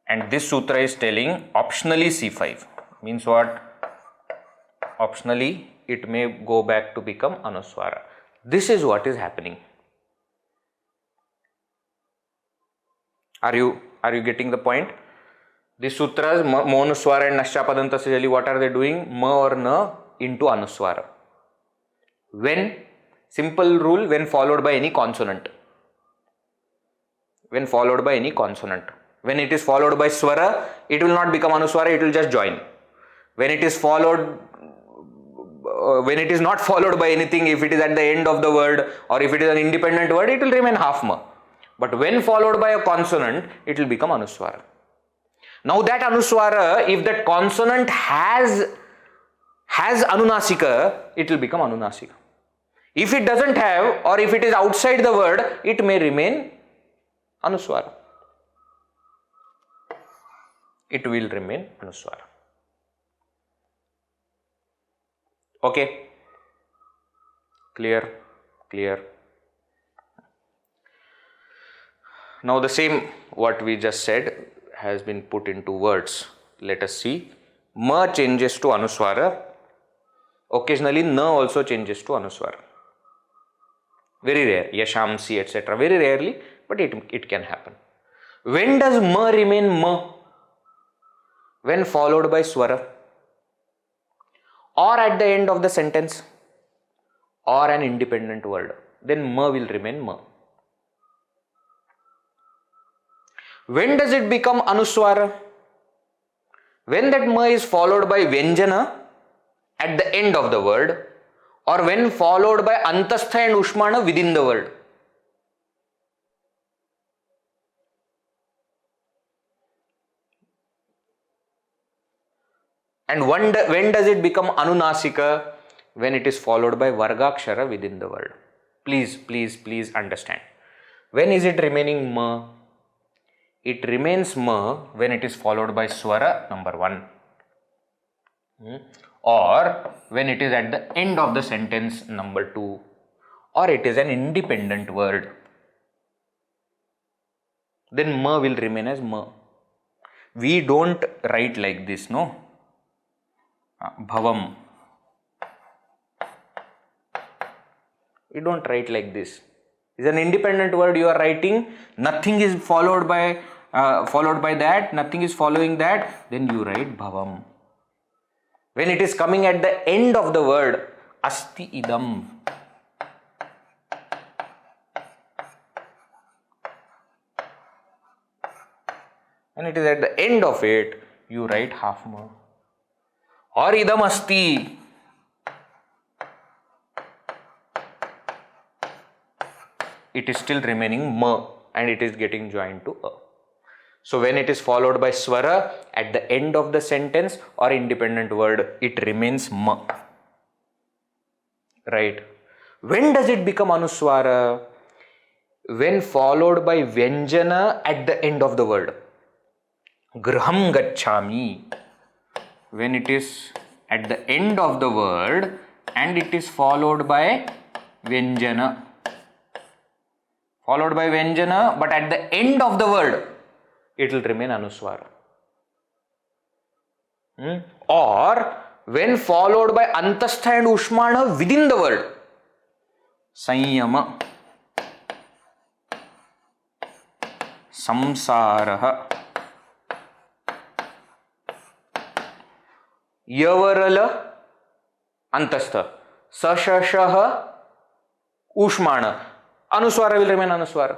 And this sutra is telling optionally C5. Means what? Optionally it may go back to become Anuswara. This is what is happening. Are you getting the point? The sutras, Monuswara and Naschapadantasya Jali, what are they doing? Ma or na into Anuswara. When? Simple rule, when followed by any consonant. When followed by any consonant. When it is followed by swara, it will not become Anuswara, it will just join. When it is followed, when it is not followed by anything, if it is at the end of the word or if it is an independent word, it will remain half ma. But when followed by a consonant, it will become Anuswara. Now that Anuswara, if that consonant has Anunasika, it will become Anunasika. If it doesn't have, or if it is outside the word, it may remain Anuswara. It will remain Anuswara. Okay? Clear? Clear? Now the same what we just said has been put into words. Let us see. Ma changes to Anuswara. Occasionally na also changes to Anuswara. Very rare. Yashamsi, etc. Very rarely, but it can happen. When does ma remain ma? When followed by swara, or at the end of the sentence, or an independent word, then ma will remain ma. When does it become Anuswara? When that ma is followed by Vyanjana at the end of the word, or when followed by Antastha and Ushmana within the word. And when does it become anunasika? When it is followed by vargakshara within the word. Please understand. When is it remaining ma? It remains ma when it is followed by swara, number 1. Or when it is at the end of the sentence, number 2. Or it is an independent word. Then ma will remain as ma. We don't write like this, no? Bhavam. We don't write like this. It's an independent word you are writing. Nothing is followed by that. Nothing is following that. Then you write bhavam. When it is coming at the end of the word, asti idam. When it is at the end of it, you write half ma. Or idam asti. It is still remaining ma and it is getting joined to a. So when it is followed by swara at the end of the sentence or independent word, it remains ma. Right? When does it become anusvara? When followed by vyanjana at the end of the word. Graham gacchami. When it is at the end of the word and it is followed by vyanjana. Followed by vyanjana, but at the end of the word, it will remain anusvara. Or when followed by antastha and ushmana within the word, sanyama, samsaraha, yavarala, antastha, sashashaha, ushmana. Anusvara will remain anusvara.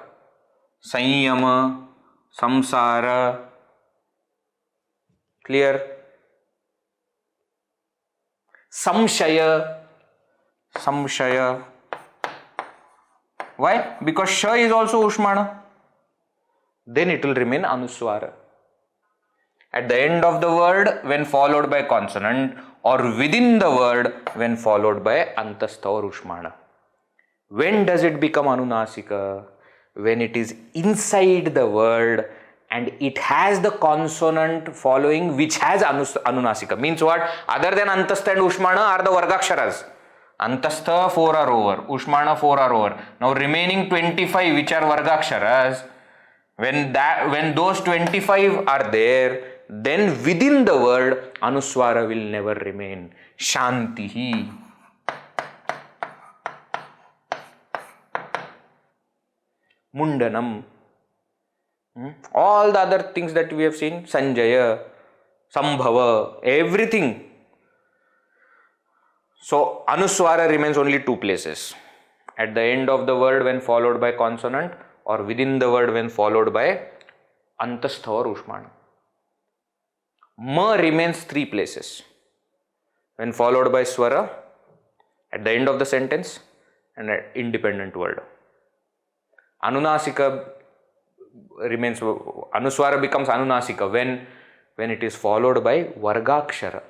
Sanyama, samsara. Clear? Samshaya. Samshaya. Why? Because sha is also ushmana. Then it will remain anusvara. At the end of the word when followed by consonant or within the word when followed by antastha or ushmana. When does it become anunasika? When it is inside the word and it has the consonant following which has anunasika. Means what? Other than antastha and ushmana are the vargaksharas. Antastha 4 are over, ushmana 4 are over. Now remaining 25 which are vargaksharas, when those 25 are there, then within the word anusvara will never remain. Shantihi. Mundanam. All the other things that we have seen, Sanjaya, Sambhava, everything. So, Anusvara remains only 2 places. At the end of the word when followed by consonant or within the word when followed by Antastha or Ushmana. Ma remains 3 places. When followed by Swara, at the end of the sentence and an independent word. Anunasika remains, Anusvara becomes Anunasika when it is followed by Vargakshara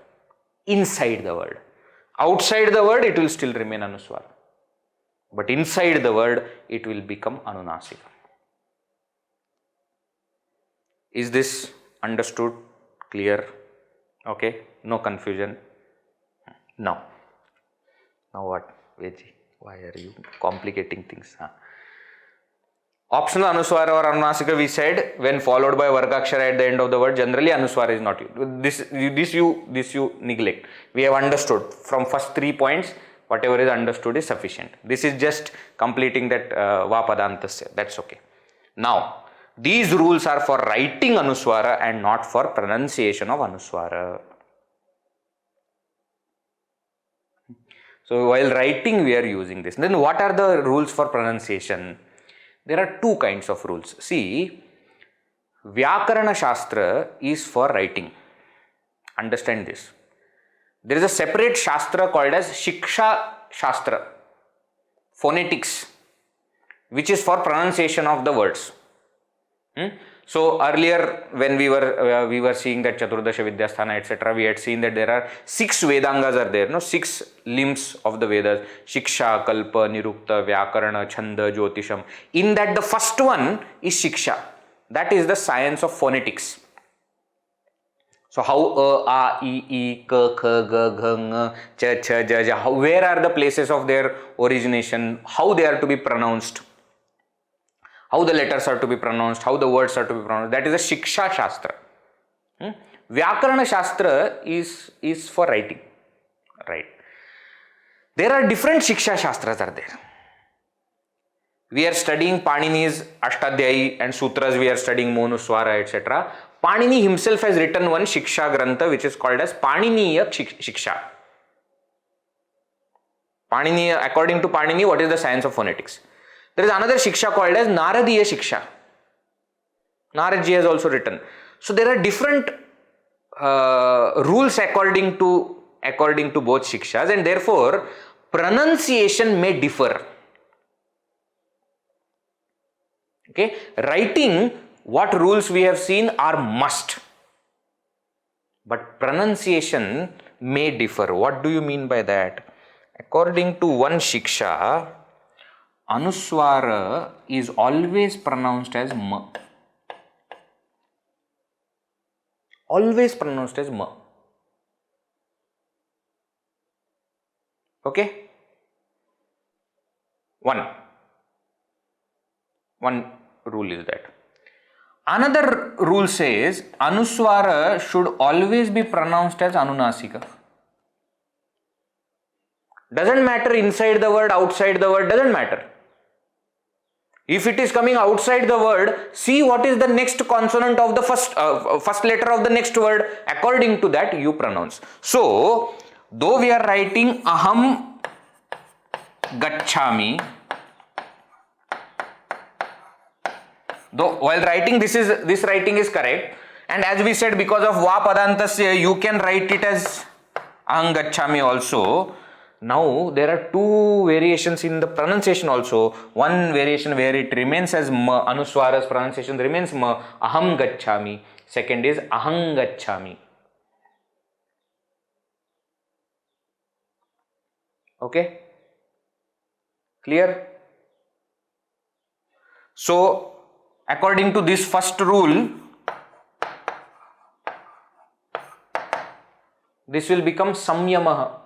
inside the word. Outside the word it will still remain Anusvara. But inside the word it will become Anunasika. Is this understood? Clear? Okay? No confusion? Now what? Veji, why are you complicating things? Optional Anusvara or Anunasika we said when followed by Vargakshara at the end of the word, generally Anusvara is not used. This you neglect. We have understood from first 3 points, whatever is understood is sufficient. This is just completing that Vapadantasya. That's okay. Now, these rules are for writing Anusvara and not for pronunciation of Anusvara. So, while writing we are using this. Then what are the rules for pronunciation? There are 2 kinds of rules. See, Vyakarana Shastra is for writing. Understand this. There is a separate Shastra called as Shiksha Shastra, phonetics, which is for pronunciation of the words. So earlier when we were seeing that Chaturdasha Vidyasthana etc., we had seen that there are 6 Vedangas are there, no, 6 limbs of the Vedas: Shiksha, Kalpa, Nirukta, Vyakarana, Chanda, Jyotisham. In that the first one is Shiksha. That is the science of phonetics. So how a, I, k, kh, g, gh, ng, ch, ch, j, j, where are the places of their origination, how they are to be pronounced, how the letters are to be pronounced, how the words are to be pronounced. That is a Shiksha Shastra. Vyakarana Shastra is for writing, right? There are different Shiksha Shastras are there. We are studying Panini's Ashtadhyayi and Sutras, we are studying Manuswara, etc. Panini himself has written one Shiksha Grantha which is called as Paniniya Shiksha. Panini, according to Panini, what is the science of phonetics? There is another Shiksha called as Naradiya Shiksha. Naradji has also written. So there are different rules according to both Shikshas, and therefore pronunciation may differ. Okay, writing, what rules we have seen are must, but pronunciation may differ. What do you mean by that? According to one Shiksha, Anusvara is always pronounced as ma. Always pronounced as ma. Okay? One rule is that. Another rule says Anusvara should always be pronounced as Anunasika. Doesn't matter inside the word, outside the word, doesn't matter. If it is coming outside the word, see what is the next consonant of the first letter of the next word. According to that, you pronounce. So, though we are writing aham gacchami, though while writing this writing is correct, and as we said, because of va padantasya, you can write it as aham gacchami also. Now there are 2 variations in the pronunciation also. One variation where it remains as ma, Anuswara's pronunciation remains ma, aham gacchami. Second is aham gacchami. Okay? Clear? So, according to this first rule, this will become samyamaha.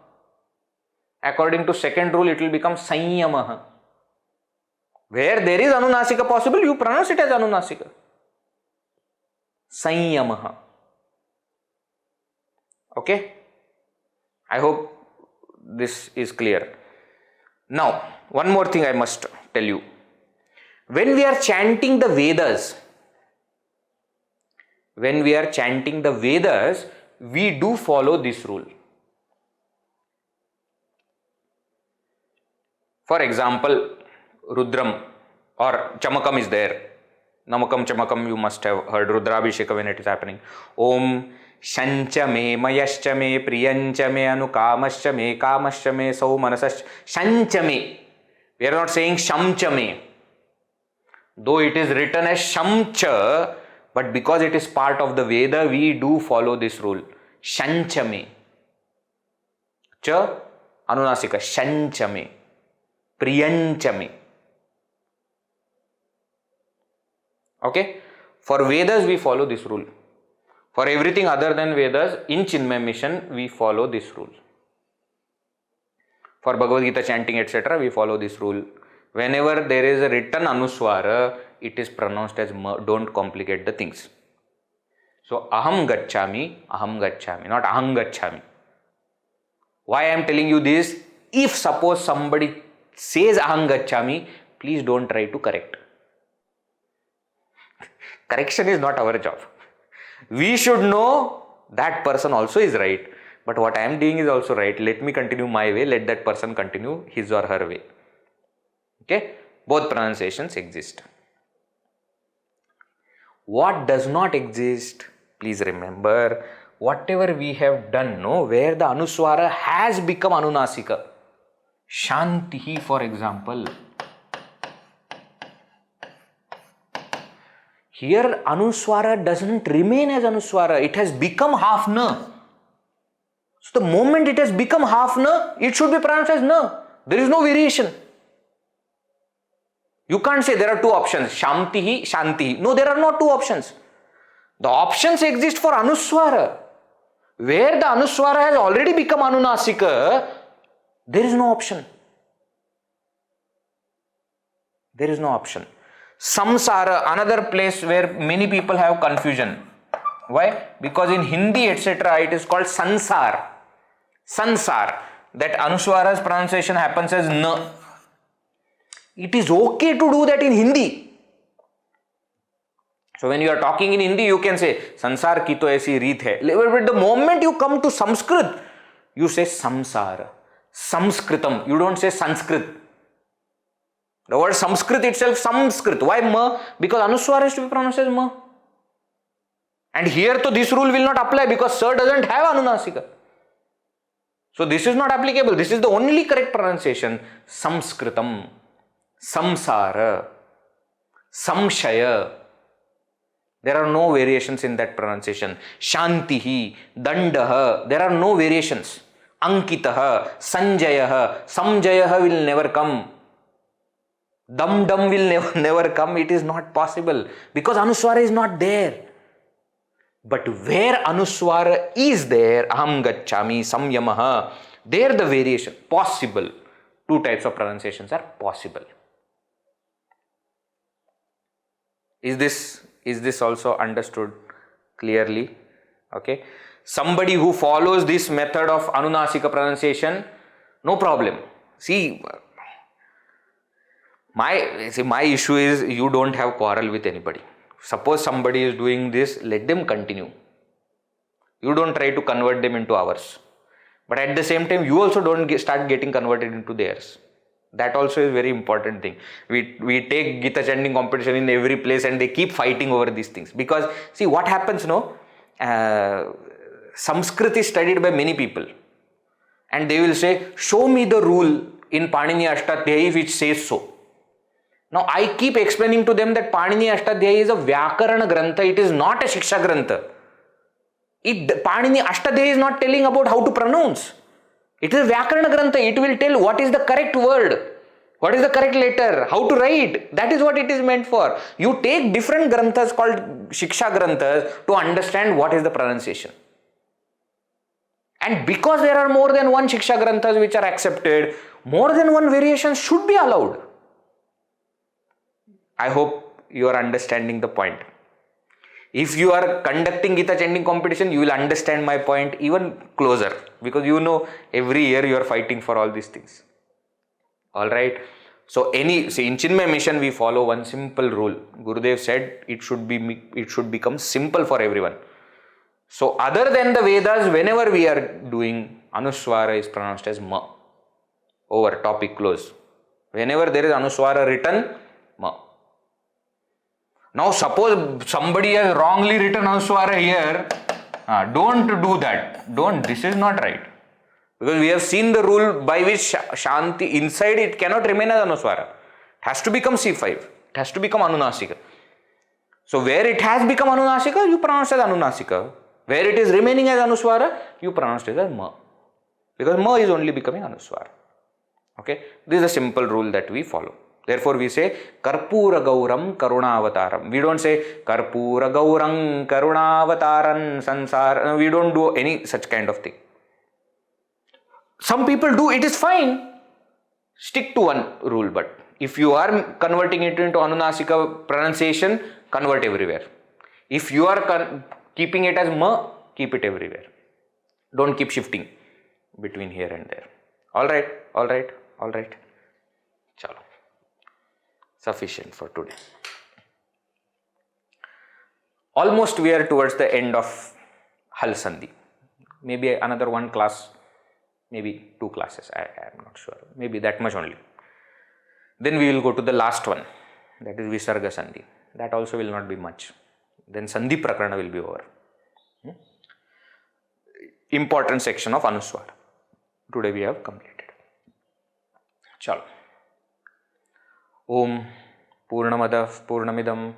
According to second rule, it will become sanyamaha. Where there is Anunasika possible, you pronounce it as Anunasika. Sanyamaha. Okay? I hope this is clear. Now, one more thing I must tell you. When we are chanting the Vedas, we do follow this rule. For example, Rudram or Chamakam is there. Namakam, Chamakam, you must have heard Rudrabhisheka when it is happening. Om Shancha me, Mayascha me, Priyancha me, Anukamascha me, Kamascha me, Saumanasascha. Shancha me. We are not saying Shamcha me. Though it is written as Shamcha, but because it is part of the Veda, we do follow this rule. Shancha me. Cha, Anunasika. Shancha me. Priyanchami. Okay? For Vedas, we follow this rule. For everything other than Vedas, in Chinmaya Mission, we follow this rule. For Bhagavad Gita chanting, etc., we follow this rule. Whenever there is a written Anuswara, it is pronounced as ma. Don't complicate the things. So, aham gacchami, not aham gacchami. Why I am telling you this? If suppose somebody says aham gacchami, please don't try to correct. Correction is not our job. We should know that person also is right. But what I am doing is also right. Let me continue my way. Let that person continue his or her way. Okay? Both pronunciations exist. What does not exist? Please remember, whatever we have done, where the Anuswara has become Anunasika. Shantihi, for example. Here Anusvara doesn't remain as Anusvara. It has become half na. So the moment it has become half na, it should be pronounced as na. There is no variation. You can't say there are two options, Shantihi, Shantihi. No, there are not two options. The options exist for Anusvara. Where the Anusvara has already become Anunasika, there is no option. There is no option. Samsara, another place where many people have confusion. Why? Because in Hindi, etc., it is called Sansar. Sansar. That Anusvara's pronunciation happens as na. It is okay to do that in Hindi. So when you are talking in Hindi, you can say, Sansar ki to aisi reet hai. But the moment you come to Sanskrit, you say Samsara. Samskritam. You don't say Sanskrit. The word Sanskrit itself, Sanskrit. Why ma? Because Anusvara is to be pronounced as ma. And here to this rule will not apply because Sa doesn't have Anunasika. So this is not applicable. This is the only correct pronunciation. Samskritam. Samsara. Samshaya. There are no variations in that pronunciation. Shantihi. Dandaha. There are no variations. Ankitaha. Sanjayaha. Samjayaha will never come. Dum will never come. It is not possible because Anusvara is not there. But where Anusvara is there, Aham Gacchami, Samyamaha, there the variation possible. Two types of pronunciations are possible. Is this also understood clearly? Okay. Somebody who follows this method of Anunasika pronunciation, no problem. See, my issue is you don't have quarrel with anybody. Suppose somebody is doing this, let them continue. You don't try to convert them into ours. But at the same time, you also don't start getting converted into theirs. That also is very important thing. We take Gita chanting competition in every place and they keep fighting over these things. Because see what happens, Sanskrit is studied by many people. And they will say, show me the rule in Panini Ashtadhyayi which says so. Now I keep explaining to them that Panini Ashtadhyayi is a Vyakarana Grantha, it is not a Shiksha Grantha. Panini Ashtadhyayi is not telling about how to pronounce. It is a Vyakarana Grantha, it will tell what is the correct word, what is the correct letter, how to write. That is what it is meant for. You take different Granthas called Shiksha Granthas to understand what is the pronunciation. And because there are more than one Shiksha Granthas which are accepted, more than one variation should be allowed. I hope you are understanding the point. If you are conducting Gita chanting competition, you will understand my point even closer because every year you are fighting for all these things. Alright. So in Chinmaya Mission we follow one simple rule. Gurudev said it should become simple for everyone. So other than the Vedas, whenever we are doing, Anusvara is pronounced as ma. Over, topic close. Whenever there is Anusvara written, ma. Now suppose somebody has wrongly written Anusvara here, don't do that. This is not right. Because we have seen the rule by which Shanti, inside it cannot remain as Anusvara. It has to become C5. It has to become Anunasika. So where it has become Anunasika, you pronounce it as Anunasika. Where it is remaining as Anusvara, you pronounce it as Ma. Because Ma is only becoming Anusvara. Okay. This is a simple rule that we follow. Therefore, we say Karpura Gauram Karunavataram. We don't say Karpura Gauram Karunavataran Sansar. We don't do any such kind of thing. Some people do, it is fine. Stick to one rule, but if you are converting it into Anunasika pronunciation, convert everywhere. If you are keeping it as Ma, keep it everywhere. Don't keep shifting between here and there. Alright. Chalo. Sufficient for today. Almost we are towards the end of Hal Sandhi. Maybe another one class, maybe two classes, I am not sure. Maybe that much only. Then we will go to the last one, that is Visarga Sandhi. That also will not be much. Then Sandhi Prakarana will be over. Important section of Anusvara. Today we have completed. Chalo. Om Purnamadav Purnamidam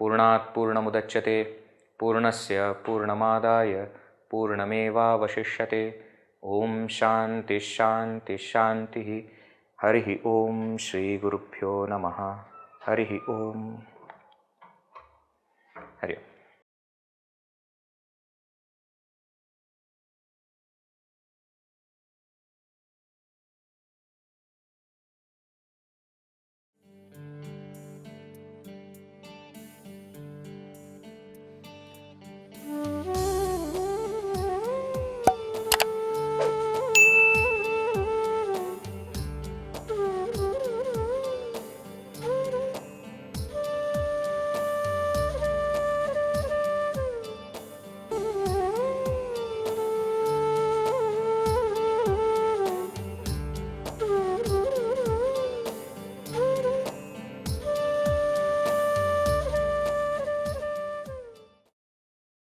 पूर्णात् पूर्णमुदच्यते पूर्णस्य पूर्णमादाय पूर्णमेवावशिष्यते। ओम शांति शांति शांति। हरि ओम श्री गुरुभ्यो नमः। हरि ओम। हरि ओम।